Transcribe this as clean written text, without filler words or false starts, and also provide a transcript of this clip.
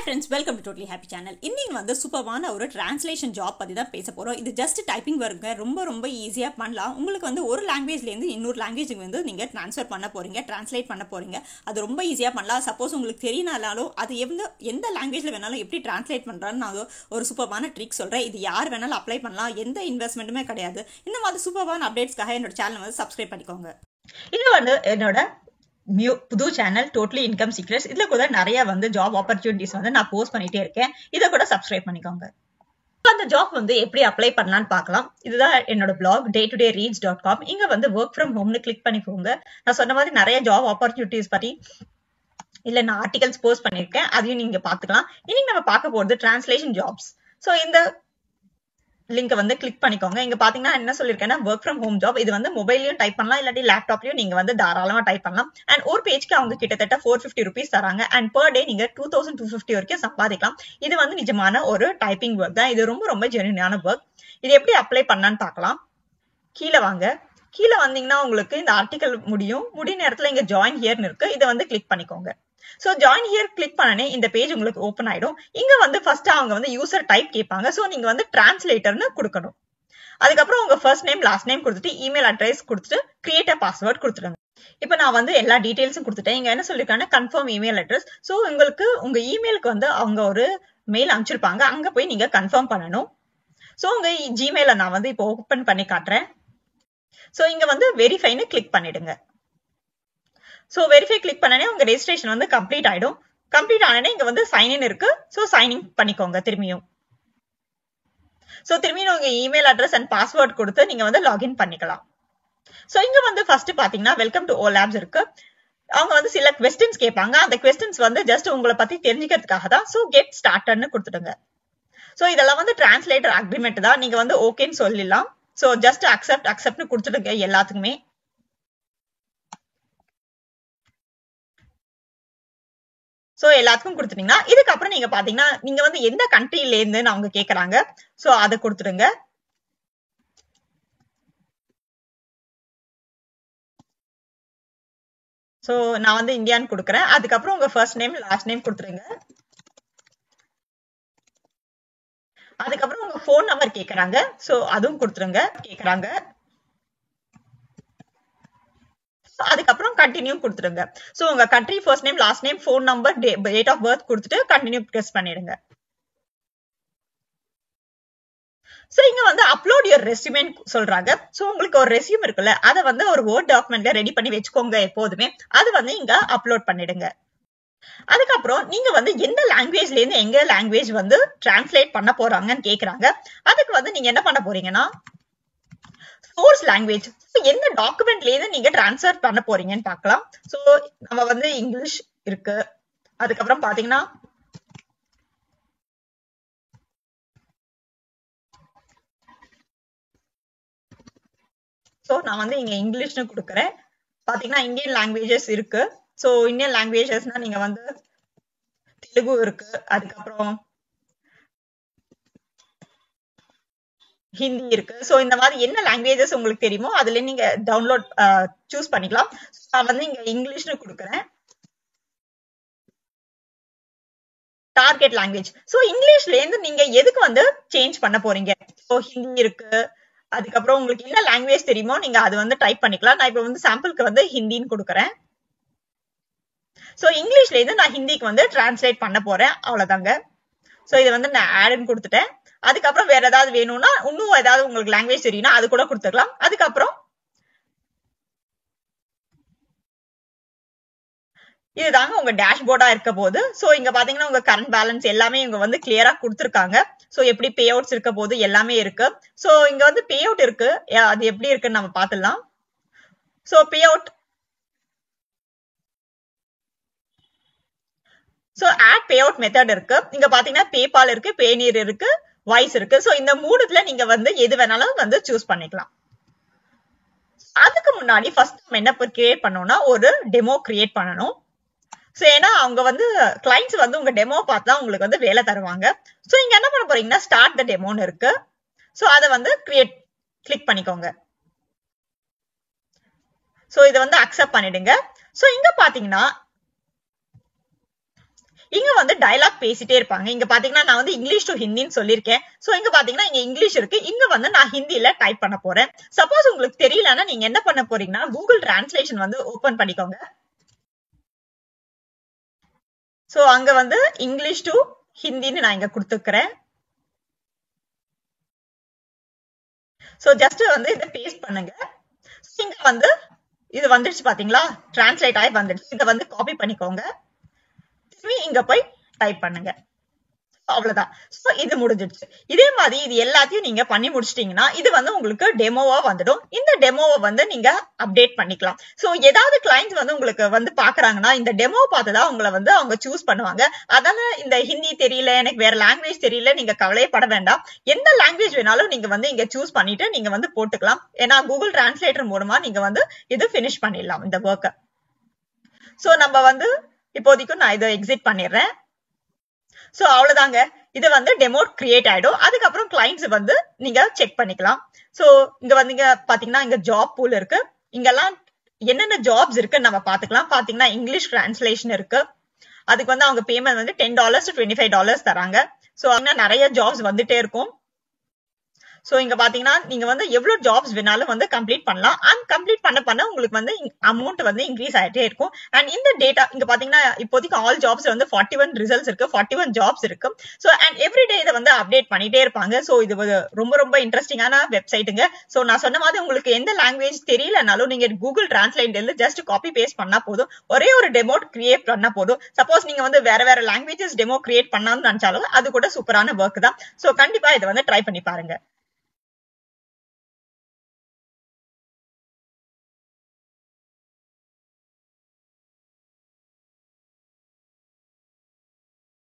friends, welcome to Totally Happy Channel. இன்னைக்கு வந்து சூப்பரான ஒரு டிரான்ஸ்லேஷன் ஜாப் பத்தி தான் பேச போறோம். இது ஜஸ்ட் டைப்பிங் ஒர்க்குங்க. ரொம்ப ஈஸியா பண்ணலாம். உங்களுக்கு வந்து ஒரு லாங்குவேஜ்ல இருந்து இன்னொரு லாங்குவேஜுக்கு வந்து நீங்க ட்ரான்ஸ்ஃபர் பண்ண போறீங்க, டிரான்ஸ்லேட் பண்ண போறீங்க. அது ரொம்ப ஈஸியா பண்ணலாம். சப்போஸ் உங்களுக்கு தெரியனாலும் அது எந்த லாங்குவேஜ்ல வேணாலும் எப்படி டிரான்ஸ்லேட் பண்றான்னு நான் ஒரு சூப்பரான ட்ரிக் சொல்றேன். இது யார் வேணாலும் அப்ளை பண்ணலாம். எந்த இன்வெஸ்ட்மெண்ட்டுமே கிடையாது. இந்த மாதிரி சூப்பரான அப்டேட்ஸ்க்காக என்னோட சேனல் வந்து சப்ஸ்கிரைப் பண்ணிக்கோங்க. இது வந்து என்னோட புது சேனல் டோட்டலி இன்கம் சீக்ரெட்ஸ். இதுல கூட நிறைய வந்து ஜாப் ஆப்பர்ச்சுனிட்டிஸ் வந்து நான் போஸ்ட் பண்ணிட்டே இருக்கேன். இதை கூட சப்ஸ்கிரைப் பண்ணிக்கோங்க. அந்த ஜாப் வந்து எப்படி அப்ளை பண்ணலாம்னு பார்க்கலாம். இதுதான் என்னோட பிளாக் daytodayreach.com. இங்க வந்து ஒர்க் ஃப்ரம் ஹோம்னு கிளிக் பண்ணிக்கோங்க. நான் சொன்ன மாதிரி நிறைய ஜாப் ஆப்பர்ச்சுனிட்டிஸ் பத்தி இல்ல நான் ஆர்டிகல்ஸ் போஸ்ட் பண்ணிருக்கேன், அதையும் நீங்க பாத்துக்கலாம். இன்னைக்கு நம்ம பார்க்க போறது டிரான்ஸ்லேஷன் ஜாப்ஸ். சோ இந்த லிங்க் வந்து கிளிக் பண்ணிக்கோங்க. இங்க பாத்தீங்கன்னா என்ன சொல்லிருக்கேன்னா ஒர்க் ஃப்ரம் ஹோம் ஜாப். இது வந்து மொபைல்லயும் டைப் பண்ணலாம், இல்லாட்டி லேப்டாப்லயும் நீங்க வந்து தாராளமா டைப் பண்ணலாம். அண்ட் ஒரு பேஜ்க்கு அவங்க கிட்டத்தட்ட 450 rupees தராங்க. அண்ட் per day நீங்க 2250 வரைக்கும் சம்பாதிக்கலாம். இது வந்து நிஜமான ஒரு டைப்பிங் ஒர்க் தான். இது ரொம்ப ஜென்யூனான ஒர்க். இது எப்படி அப்ளை பண்ணான்னு பார்க்கலாம். கீழே வாங்க. கீழே வந்தீங்கன்னா உங்களுக்கு இந்த ஆர்டிகல் முடிய நேரத்துல இங்க ஜாயின் ஹியர்னு இருக்கு. இதை வந்து கிளிக் பண்ணிக்கோங்க. சோ ஜாயின் ஹியர் கிளிக் பண்ணனே இந்த பேஜ் உங்களுக்கு ஓபன் ஆயிடும். இங்க வந்து ஃபர்ஸ்ட் அவங்க வந்து யூசர் டைப் கேட்பாங்க. சோ நீங்க வந்து டிரான்ஸ்லேட்டர்னு கொடுக்கணும். அதுக்கப்புறம் உங்க ஃபர்ஸ்ட் நேம் லாஸ்ட் நேம் கொடுத்துட்டு இமெயில் அட்ரஸ் கொடுத்துட்டு கிரியேட் அ பாஸ்வேர்ட் கொடுத்துருங்க. இப்ப நான் வந்து எல்லா டீடைல்ஸும் கொடுத்துட்டேன். இங்க என்ன சொல்லிருக்காங்க கன்ஃபார்ம் இமெயில் அட்ரஸ். சோ உங்களுக்கு உங்க இமெயிலுக்கு வந்து அவங்க ஒரு மெயில் அனுப்பிச்சிருப்பாங்க. அங்க போய் நீங்க கன்ஃபார்ம் பண்ணணும். சோ உங்க ஜிமெயில நான் வந்து இப்போ ஓபன் பண்ணி காட்டுறேன். சோ இங்க வந்து வெரிஃபைன்னு கிளிக் பண்ணிடுங்க. சோ வெரிஃபை கிளிக் பண்ணனே உங்க ரெஜிஸ்ட்ரேஷன் வந்து கம்ப்ளீட் ஆயிடும். கம்ப்ளீட் ஆனனே இங்க வந்து சைன் இன் இருக்கு. சோ சைன் இன் பண்ணிக்கோங்க திரும்பியும். சோ திரும்பியும் உங்க இமெயில் அட்ரஸ் அண்ட் பாஸ்வேர்ட் கொடுத்து நீங்க வந்து லாகின் பண்ணிக்கலாம். சோ இங்க வந்து ஃபர்ஸ்ட் பாத்தீங்கன்னா வெல்கம் டு ஆல் லேப்ஸ் இருக்கு. அவங்க வந்து சில क्वेश्चंस கேட்பாங்க. அந்த क्वेश्चंस வந்து ஜஸ்ட் உங்களை பத்தி தெரிஞ்சுக்கிறதுக்காக தான். சோ கெட் ஸ்டார்டட்னு கொடுத்துடுங்க. சோ இதெல்லாம் வந்து டிரான்ஸ்லேட்டர் அக்ரிமெண்ட் தான். நீங்க வந்து ஓகேன்னு சொல்லிடலாம். சோ ஜஸ்ட் அக்செப்ட்னு கொடுத்துடுங்க எல்லாத்துக்குமே. சோ எல்லாத்துக்கும் கொடுத்துட்டீங்கன்னா இதுக்கப்புறம் நீங்க பாத்தீங்கன்னா நீங்க வந்து எந்த கண்ட்ரில இருந்து அவங்க கேக்குறாங்க. சோ அதை கொடுத்துடுங்க. சோ நான் வந்து இந்தியான்னு கொடுக்குறேன். அதுக்கப்புறம் உங்க ஃபர்ஸ்ட் நேம் லாஸ்ட் நேம் கொடுத்துருங்க. அதுக்கப்புறம் உங்க போன் நம்பர் கேக்குறாங்க. சோ அதுவும் கொடுத்துருங்க. கேக்குறாங்க. அதுக்கப்புறம் கண்டினியூ கொடுத்துருங்க. சோ உங்க country first name last name phone number date of birth கொடுத்துட்டு கண்டினியூ பிரஸ் பண்ணிடுங்க. சோ இங்க வந்து அப்லோட் யுவர் ரெஸ்யூமே சொல்றாங்க. சோ உங்களுக்கு ஒரு ரெஸ்யூம் இருக்குல்ல, அதை வந்து ஒரு வேர்ட் டாக்குமெண்ட்ல ரெடி பண்ணி வச்சுக்கோங்க எப்போதுமே. அது வந்து இங்க அப்லோட் பண்ணிடுங்க. அதுக்கப்புறம் நீங்க வந்து எந்த லாங்குவேஜ்ல இருந்து எங்க லாங்குவேஜ் வந்து டிரான்ஸ்லேட் பண்ண போறாங்கன்னு கேக்குறாங்க. அதுக்கு வந்து நீங்க என்ன பண்ண போறீங்கன்னா சோர்ஸ் லாங்குவேஜ் எந்த டாக்குமெண்ட்ல இருந்து நீங்க டிரான்ஸ்ஃபர் பண்ண போறீங்கன்னு பார்க்கலாம். சோ நம்ம வந்து இங்கிலீஷ் இருக்கு. அதுக்கப்புறம் பாத்தீங்கன்னா சோ நான் வந்து இங்க இங்கிலீஷ்னு கொடுக்குறேன். பாத்தீங்கன்னா இந்தியன் லாங்குவேஜஸ் இருக்கு. சோ இந்தியன் லாங்குவேஜஸ்னா நீங்க வந்து தெலுங்கு இருக்கு. அதுக்கப்புறம் ஹிந்தி இருக்கு. சோ இந்த மாதிரி என்ன லாங்குவேஜஸ் உங்களுக்கு தெரியுமோ அதுல நீங்க டவுன்லோட் சூஸ் பண்ணிக்கலாம். நான் வந்து இங்க இங்கிலீஷ்னு கொடுக்குறேன். Target language. சோ இங்கிலீஷ்ல இருந்து நீங்க எதுக்கு வந்து சேஞ்ச் பண்ண போறீங்க. சோ ஹிந்தி இருக்கு. அதுக்கப்புறம் உங்களுக்கு என்ன லாங்குவேஜ் தெரியுமோ நீங்க அது வந்து டைப் பண்ணிக்கலாம். நான் இப்ப வந்து சாம்பிளுக்கு வந்து ஹிந்தின்னு கொடுக்குறேன். சோ இங்கிலீஷ்ல இருந்து நான் ஹிந்திக்கு வந்து டிரான்ஸ்லேட் பண்ண போறேன். அவ்வளவுதாங்க. சோ இதை வந்து நான் ஆட்னு கொடுத்துட்டேன். அதுக்கப்புறம் வேற ஏதாவது வேணும்னா இன்னும் ஏதாவது உங்களுக்கு லாங்குவேஜ் தெரியும்னா அது கூட கொடுத்துக்கலாம். அதுக்கப்புறம் இதுதாங்க உங்க டேஷ்போர்டா இருக்க போது. சோ இங்க பாத்தீங்கன்னா உங்க கரண்ட் பேலன்ஸ் எல்லாமே இவங்க வந்து கிளியரா கொடுத்துருக்காங்க. சோ எப்படி பே அவுட்ஸ் இருக்க போது எல்லாமே இருக்கு. சோ இங்க வந்து பே அவுட் இருக்கு. அது எப்படி இருக்குன்னு நம்ம பாத்துடலாம். So pay out so add pay out method இருக்கு. இங்க பாத்தீங்கன்னா பேபால் இருக்கு, பேனீர் இருக்கு, வாய்ஸ் இருக்கு. சோ இந்த மூணுத்துல நீங்க வந்து எது வேணாலும் வந்து சூஸ் பண்ணிக்கலாம். அதுக்கு முன்னாடி ஃபர்ஸ்ட் நம்ம என்ன கிரியேட் பண்ணோம்னா ஒரு டெமோ கிரியேட் பண்ணணும். சோ ஏன்னா அவங்க வந்து கிளைண்ட்ஸ் வந்து உங்க டெமோ பார்த்தா உங்களுக்கு வந்து வேலை தருவாங்க. சோ இங்க என்ன பண்ண போறீங்கன்னா ஸ்டார்ட் த டெமோன்னு இருக்கு. சோ அதை வந்து கிளிக் பண்ணிக்கோங்க. சோ இதை வந்து அக்செப்ட் பண்ணிடுங்க. சோ இங்க பாத்தீங்கன்னா இங்க வந்து டயலாக் பேசிட்டே இருப்பாங்க. இங்க பாத்தீங்கன்னா நான் வந்து இங்கிலீஷ் டு ஹிந்தின்னு சொல்லியிருக்கேன். சோ இங்க பாத்தீங்கன்னா இங்க இங்கிலீஷ் இருக்கு. இங்க வந்து நான் ஹிந்தில டைப் பண்ண போறேன். சப்போஸ் உங்களுக்கு தெரியலன்னா நீங்க என்ன பண்ண போறீங்கன்னா கூகுள் டிரான்ஸ்லேஷன் வந்து ஓபன் பண்ணிக்கோங்க. சோ அங்க வந்து இங்கிலீஷ் டு ஹிந்தின்னு நான் இங்க கொடுத்துக்கிறேன். சோ ஜஸ்ட் வந்து இதை பேஸ்ட் பண்ணுங்க. இங்க வந்து இது வந்துடுச்சு பாத்தீங்களா, டிரான்ஸ்லேட் ஆகி வந்துடுச்சு. இதை வந்து காப்பி பண்ணிக்கோங்க, இங்க போய் டைப் பண்ணுங்க. அவ்வளவுதான். சோ இது முடிஞ்சிடுச்சு. இதே மாதிரி இது எல்லாத்தையும் நீங்க பண்ணி முடிச்சிட்டீங்கன்னா இது வந்து உங்களுக்கு டெமோவா வந்துடும். இந்த டெமோவை வந்து நீங்க அப்டேட் பண்ணிக்கலாம். சோ ஏதாவது கிளைண்ட்ஸ் வந்து உங்களுக்கு வந்து பாக்குறாங்கன்னா இந்த டெமோ பார்த்துதான் உங்களை வந்து அவங்க சூஸ் பண்ணுவாங்க. அதனால இந்த ஹிந்தி தெரியல, எனக்கு வேற லாங்குவேஜ் தெரியல, நீங்க கவலையப்பட வேண்டாம். எந்த லாங்குவேஜ் வேணாலும் நீங்க வந்து இங்க சூஸ் பண்ணிட்டு நீங்க வந்து போட்டுக்கலாம். ஏன்னா கூகுள் டிரான்ஸ்லேட்டர் மூலமா நீங்க வந்து இது பினிஷ் பண்ணிடலாம் இந்த ஒர்க்கை. சோ நம்ம வந்து இப்போதைக்கு நான் இதை எக்ஸிட் பண்ணிடுறேன். சோ அவ்வளவுதாங்க. இது வந்து டெமோ கிரியேட் ஆயிடும். அதுக்கப்புறம் கிளைண்ட்ஸ் வந்து நீங்க செக் பண்ணிக்கலாம். சோ இங்க வந்து பாத்தீங்கன்னா இங்க ஜாப் பூல் இருக்கு. இங்கெல்லாம் என்னென்ன ஜாப்ஸ் இருக்குன்னு நம்ம பாத்துக்கலாம். பாத்தீங்கன்னா இங்கிலீஷ் டிரான்ஸ்லேஷன் இருக்கு. அதுக்கு வந்து அவங்க பேமெண்ட் வந்து $10 to $25 தராங்க. சோ அங்க நிறைய ஜாப்ஸ் வந்துட்டே இருக்கும். சோ இங்க பாத்தீங்கன்னா நீங்க வந்து எவ்வளவு ஜாப்ஸ் வேணாலும் வந்து கம்ப்ளீட் பண்ணலாம். அண்ட் கம்ப்ளீட் பண்ண உங்களுக்கு வந்து அமௌண்ட் வந்து இன்க்ரீஸ் ஆயிட்டே இருக்கும். அண்ட் இந்த டேட்டா இங்க பாத்தீங்கன்னா இப்போதைக்கு ஆல் ஜாப்ஸ் வந்து 41 ரிசல்ட்ஸ் இருக்கு, 41 ஜாப்ஸ் இருக்கு. சோ அண்ட் எவ்ரிடே இதை வந்து அப்டேட் பண்ணிட்டே இருப்பாங்க. சோ இது ரொம்ப ரொம்ப இன்ட்ரெஸ்டிங்கான வெப்சைட்டுங்க. சோ நான் சொன்ன மாதிரி உங்களுக்கு எந்த லாங்குவேஜ் தெரியலனாலும் நீங்க கூகுள் டிரான்ஸ்லேட்டர்ல ஜஸ்ட் காப்பி பேஸ்ட் பண்ணா போதும். ஒரே ஒரு டெமோ கிரியேட் பண்ணா போதும். சப்போஸ் நீங்க வந்து வேற லாங்குவேஜஸ் டெமோ கிரியேட் பண்ணான்னு நினைச்சாலும் அது கூட சூப்பரான ஒர்க் தான். சோ கண்டிப்பா இதை வந்து ட்ரை பண்ணி பாருங்க.